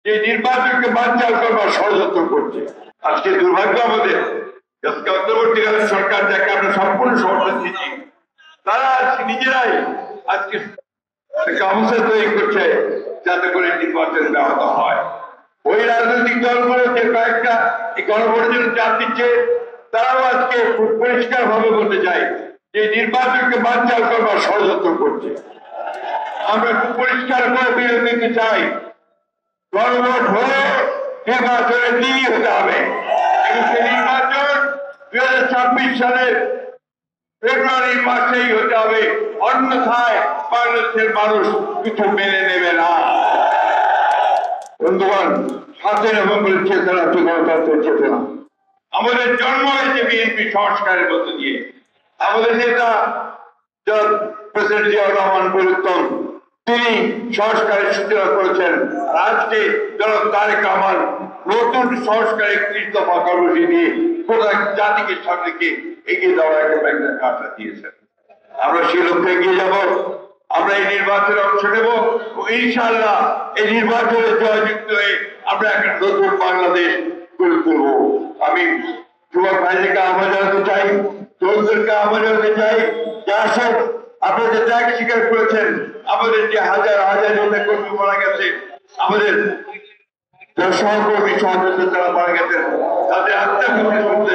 যে নির্বাচনকে বানচাল করবার ষড়যন্ত্র করছে। আজকে দুর্ভাগ্য আমাদের অন্তর্বর্তীকালীন সরকার, যাকে আমরা সম্পূর্ণ সমর্থন দিচ্ছি, তারা আজকে নিজেরাই আজকে অবস্থা তৈরি করছে যাতে করে নির্বাচন ব্যাহত হয়। ওই রাজনৈতিক দলগুলো যে কয়েকটা এই গণভোটের জন্য চাপ দিচ্ছে, তারাও আজকে খুব পরিষ্কার ভাবে বলতে চাই যে নির্বাচনকে বানচাল করবার ষড়যন্ত্র করছে। আমরা খুব পরিষ্কার করে বিরোধ দিতে চাই, গণভোট হলে নির্বাচনের দিনই হতে হবে এবং সেই নির্বাচন 2026 সালের ফেব্রুয়ারি মাসেই হতে হবে, অন্যথায় বাংলাদেশের মানুষ কিছু মেনে নেবে না। বন্ধুগণ, 7 নভেম্বরের চেতনা হচ্ছে গণতন্ত্রের চেতনা। আমাদের জন্ম হয়েছে বিএনপি সংস্কারের মধ্য দিয়ে। আমাদের নেতা প্রেসিডেন্ট জিয়াউর রহমান পরিবর্তন, তিনি সংস্কারের সূচনা করেছেন। আজকে জনাব তারেক রহমান নতুন সংস্কার 31 দফা কর্মসূচি দিয়ে গোটা জাতিকে সামনেকে এগিয়ে দেওয়ার একটা কাটা দিয়েছেন। আমরা সেই লক্ষ্যে এগিয়ে যাব। আমরা এই নির্বাচনে অংশ নেব ও ইনশাআল্লাহ এই নির্বাচনে জয়যুক্ত হয়ে আমরা একটা নতুন বাংলাদেশ গড়ে তুলব। আমি যুবক ভাইদেরকে আহ্বান জানাতে চাই, তরুণদেরকে আহ্বান জানাতে চাই যে আসুন, আপনারা যে ত্যাগ স্বীকার করেছেন, আমাদের যে হাজার হাজার নেতা কর্মী মারা গেছে, আমাদের সহকর্মী সহযোদ্ধা যারা মারা গেছেন, তাদের আত্মা শুনতে